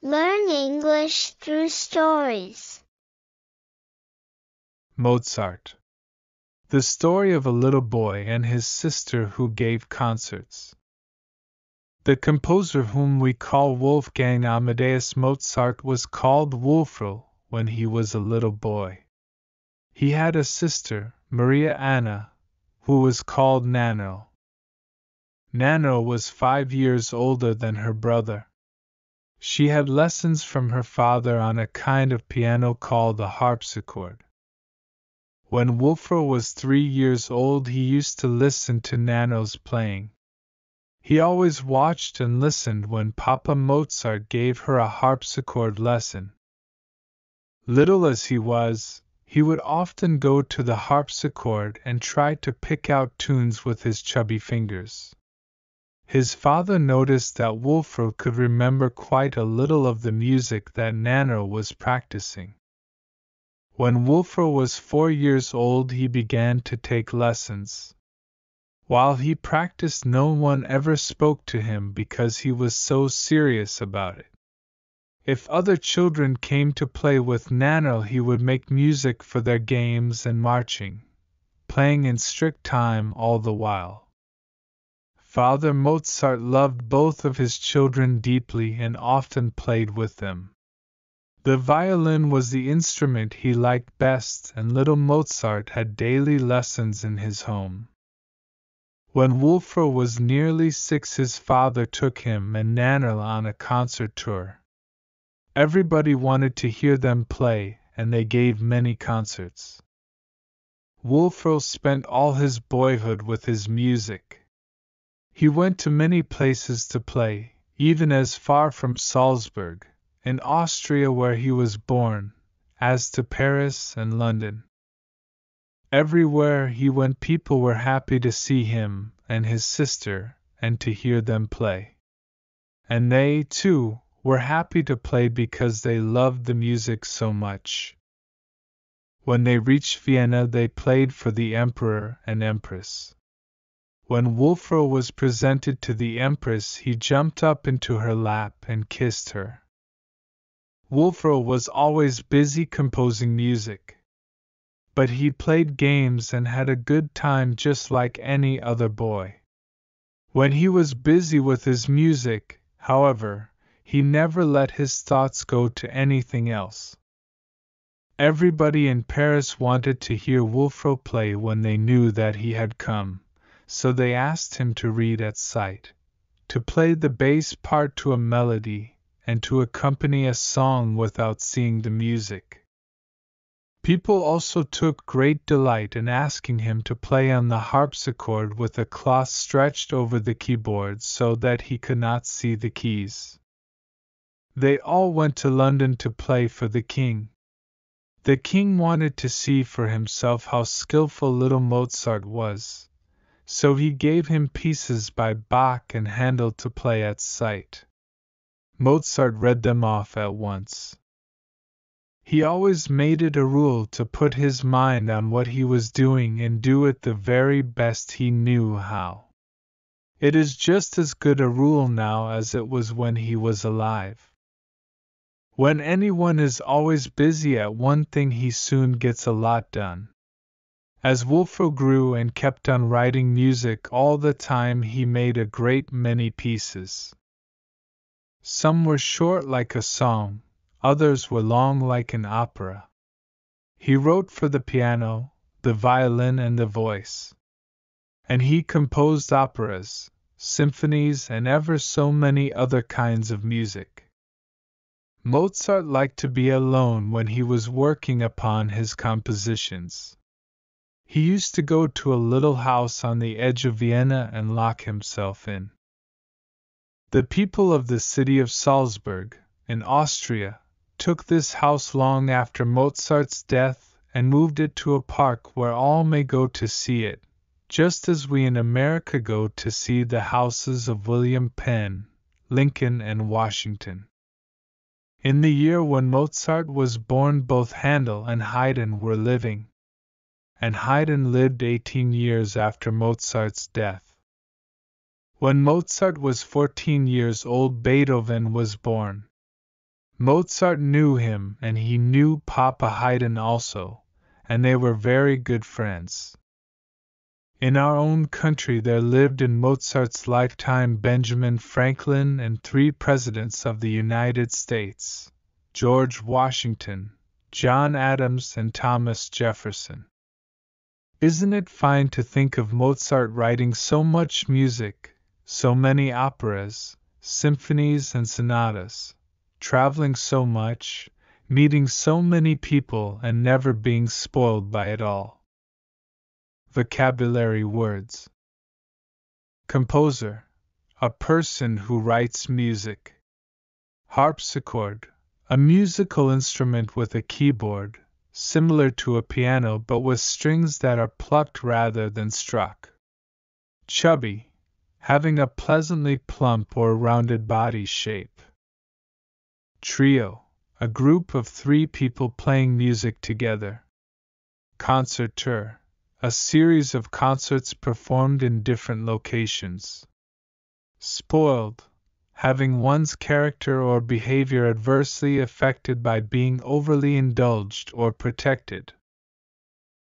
Learn English through stories. Mozart. The story of a little boy and his sister who gave concerts. The composer whom we call Wolfgang Amadeus Mozart was called Wolfgang when he was a little boy. He had a sister, Maria Anna, who was called Nano. Nano was 5 years older than her brother. She had lessons from her father on a kind of piano called the harpsichord. When Wolfgang was 3 years old, he used to listen to Nano's playing. He always watched and listened when Papa Mozart gave her a harpsichord lesson. Little as he was, he would often go to the harpsichord and try to pick out tunes with his chubby fingers. His father noticed that Wolfgang could remember quite a little of the music that Nano was practicing. When Wolfgang was 4 years old, he began to take lessons. While he practiced, no one ever spoke to him because he was so serious about it. If other children came to play with Nano, he would make music for their games and marching, playing in strict time all the while. Father Mozart loved both of his children deeply and often played with them. The violin was the instrument he liked best, and little Mozart had daily lessons in his home. When Wolfgang was nearly 6, his father took him and Nana on a concert tour. Everybody wanted to hear them play, and they gave many concerts. Wolfgang spent all his boyhood with his music. He went to many places to play, even as far from Salzburg, in Austria where he was born, as to Paris and London. Everywhere he went, people were happy to see him and his sister and to hear them play. And they, too, were happy to play because they loved the music so much. When they reached Vienna, they played for the Emperor and Empress. When Wolfgang was presented to the Empress, he jumped up into her lap and kissed her. Wolfgang was always busy composing music. But he played games and had a good time just like any other boy. When he was busy with his music, however, he never let his thoughts go to anything else. Everybody in Paris wanted to hear Wolfgang play when they knew that he had come, so they asked him to read at sight, to play the bass part to a melody, and to accompany a song without seeing the music. People also took great delight in asking him to play on the harpsichord with a cloth stretched over the keyboard so that he could not see the keys. They all went to London to play for the king. The king wanted to see for himself how skillful little Mozart was, so he gave him pieces by Bach and Handel to play at sight. Mozart read them off at once. He always made it a rule to put his mind on what he was doing and do it the very best he knew how. It is just as good a rule now as it was when he was alive. When anyone is always busy at one thing, he soon gets a lot done. As Wolfgang grew and kept on writing music all the time, he made a great many pieces. Some were short like a song, others were long like an opera. He wrote for the piano, the violin, and the voice. And he composed operas, symphonies, and ever so many other kinds of music. Mozart liked to be alone when he was working upon his compositions. He used to go to a little house on the edge of Vienna and lock himself in. The people of the city of Salzburg, in Austria, took this house long after Mozart's death and moved it to a park where all may go to see it, just as we in America go to see the houses of William Penn, Lincoln, and Washington. In the year when Mozart was born, both Handel and Haydn were living, and Haydn lived 18 years after Mozart's death. When Mozart was 14 years old, Beethoven was born. Mozart knew him and he knew Papa Haydn also, and they were very good friends. In our own country there lived in Mozart's lifetime Benjamin Franklin and 3 presidents of the United States, George Washington, John Adams, and Thomas Jefferson. Isn't it fine to think of Mozart writing so much music, so many operas, symphonies, and sonatas, traveling so much, meeting so many people, and never being spoiled by it all? Vocabulary words. Composer, a person who writes music. Harpsichord, a musical instrument with a keyboard, similar to a piano but with strings that are plucked rather than struck. Chubby, having a pleasantly plump or rounded body shape. Trio, a group of 3 people playing music together. Concerteur, a series of concerts performed in different locations. Spoiled, having one's character or behavior adversely affected by being overly indulged or protected.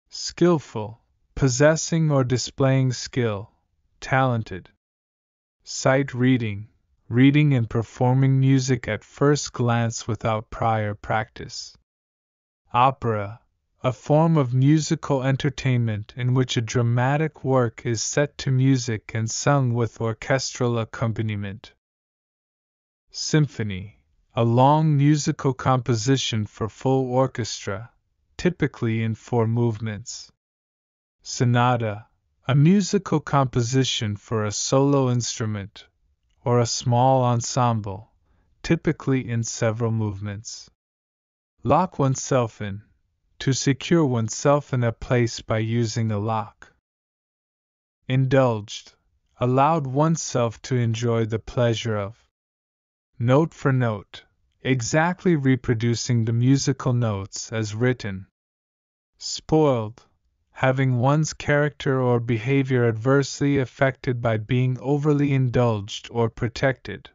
Skillful, possessing or displaying skill, talented. Sight reading, reading and performing music at first glance without prior practice. Opera, a form of musical entertainment in which a dramatic work is set to music and sung with orchestral accompaniment. Symphony, a long musical composition for full orchestra, typically in 4 movements. Sonata, a musical composition for a solo instrument, or a small ensemble, typically in several movements. Lock oneself in, to secure oneself in a place by using a lock. Indulged, allowed oneself to enjoy the pleasure of. Note for note, exactly reproducing the musical notes as written. Spoiled, having one's character or behavior adversely affected by being overly indulged or protected.